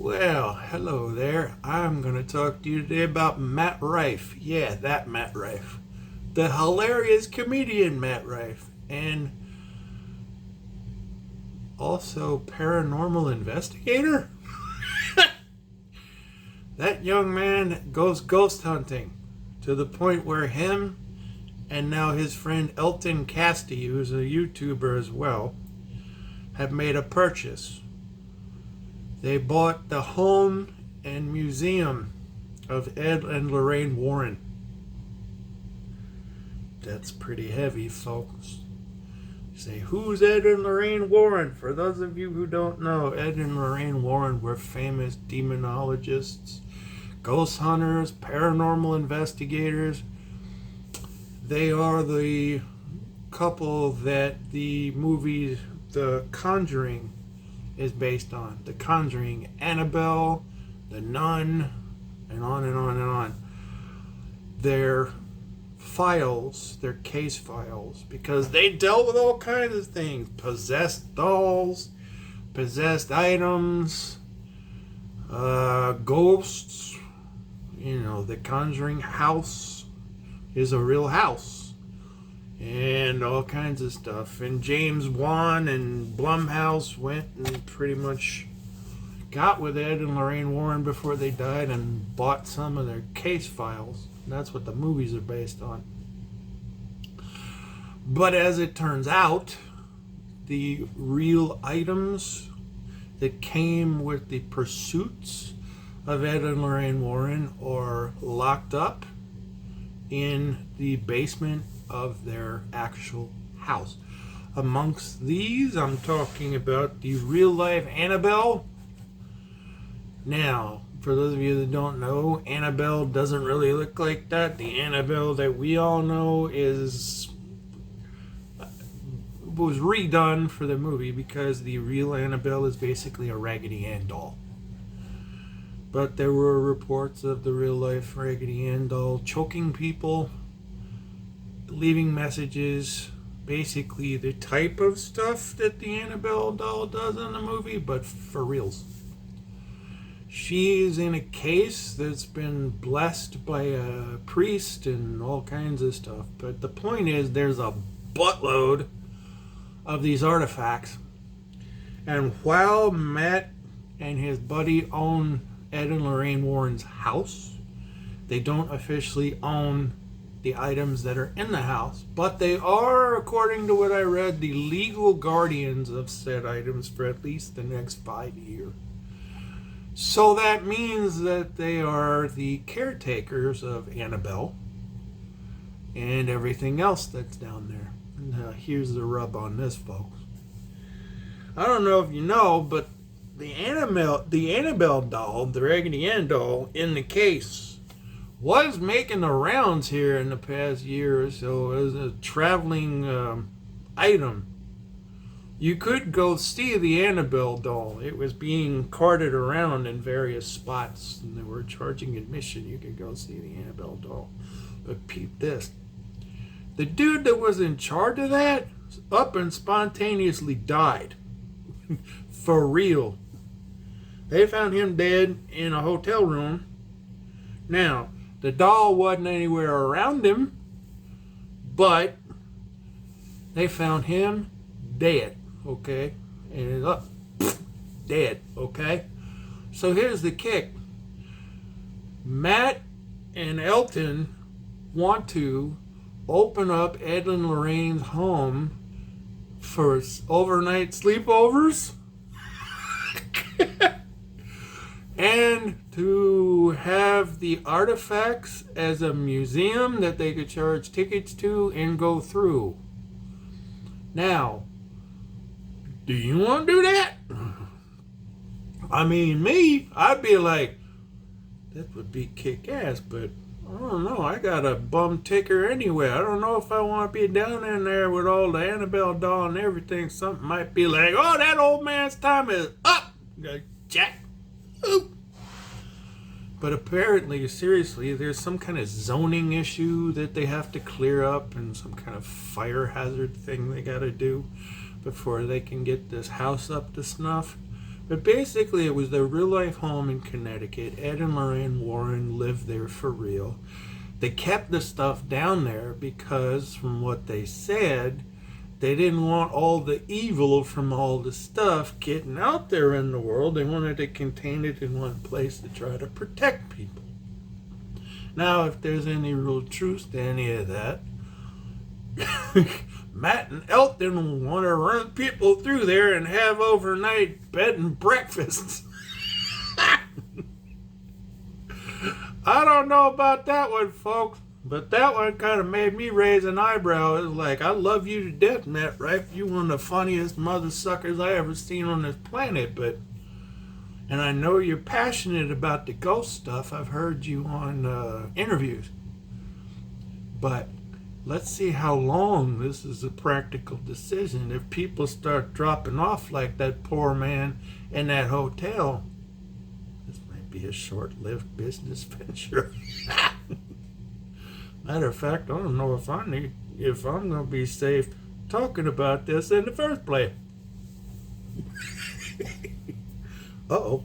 Well, hello there. I'm going to talk to you today about Matt Rife. Yeah, that Matt Rife. The hilarious comedian Matt Rife. And also paranormal investigator? That young man goes ghost hunting to the point where him and now his friend Elton Casty, who's a YouTuber as well, have made a purchase. They bought the home and museum of Ed and Lorraine Warren. That's pretty heavy, folks. You say, who's Ed and Lorraine Warren? For those of you who don't know, Ed and Lorraine Warren were famous demonologists, ghost hunters, paranormal investigators. They are the couple that the movie The Conjuring is based on. The Conjuring, Annabelle, The Nun, and on and on and on. Their files, their case files, because they dealt with all kinds of things. Possessed dolls, possessed items, ghosts. You know, the Conjuring house is a real house. And all kinds of stuff. And James Wan and Blumhouse went and pretty much got with Ed and Lorraine Warren before they died and bought some of their case files. And that's what the movies are based on. But as it turns out, the real items that came with the pursuits of Ed and Lorraine Warren are locked up in the basement of their actual house. Amongst these, I'm talking about the real life Annabelle. Now, for those of you that don't know, Annabelle doesn't really look like that. The Annabelle that we all know was redone for the movie because the real Annabelle is basically a Raggedy Ann doll. But there were reports of the real life Raggedy Ann doll choking people, leaving messages, basically the type of stuff that the Annabelle doll does in the movie, but for reals. She's in a case that's been blessed by a priest and all kinds of stuff. But the point is, there's a buttload of these artifacts. And while Matt and his buddy own Ed and Lorraine Warren's house, they don't officially own the items that are in the house, but they are, according to what I read, the legal guardians of said items for at least the next 5 years. So that means that they are the caretakers of Annabelle and everything else that's down there. Now, here's the rub on this, folks. I don't know if you know, but the Annabelle doll, the Raggedy Ann doll, in the case, was making the rounds here in the past year or so as a traveling item. You could go see the Annabelle doll. It was being carted around in various spots, and they were charging admission. You could go see the Annabelle doll. But peep this. The dude that was in charge of that up and spontaneously died. For real. They found him dead in a hotel room. Now, the doll wasn't anywhere around him, but they found him dead, okay? And up, dead, okay? So here's the kick. Matt and Elton want to open up Ed and Lorraine's home for overnight sleepovers and to have the artifacts as a museum that they could charge tickets to and go through. Now, do you want to do that? I mean, me, I'd be like, that would be kick-ass, but I don't know. I got a bum ticker anyway. I don't know if I want to be down in there with all the Annabelle doll and everything. Something might be like, oh, that old man's time is up. Jack. Ooh. But apparently, seriously, there's some kind of zoning issue that they have to clear up and some kind of fire hazard thing they got to do before they can get this house up to snuff. But basically, it was their real life home in Connecticut. Ed and Lorraine Warren lived there for real. They kept the stuff down there because, from what they said, they didn't want all the evil from all the stuff getting out there in the world. They wanted to contain it in one place to try to protect people. Now, if there's any real truth to any of that, Matt and Elton want to run people through there and have overnight bed and breakfasts. I don't know about that one, folks, but that one kind of made me raise an eyebrow. It was like, I love you to death, Matt Rife. You're one of the funniest mother suckers I ever seen on this planet, and I know you're passionate about the ghost stuff. I've heard you on interviews. But let's see how long this is a practical decision. If people start dropping off like that poor man in that hotel, this might be a short-lived business venture. Matter of fact, I don't know if I'm going to be safe talking about this in the first place. Uh-oh.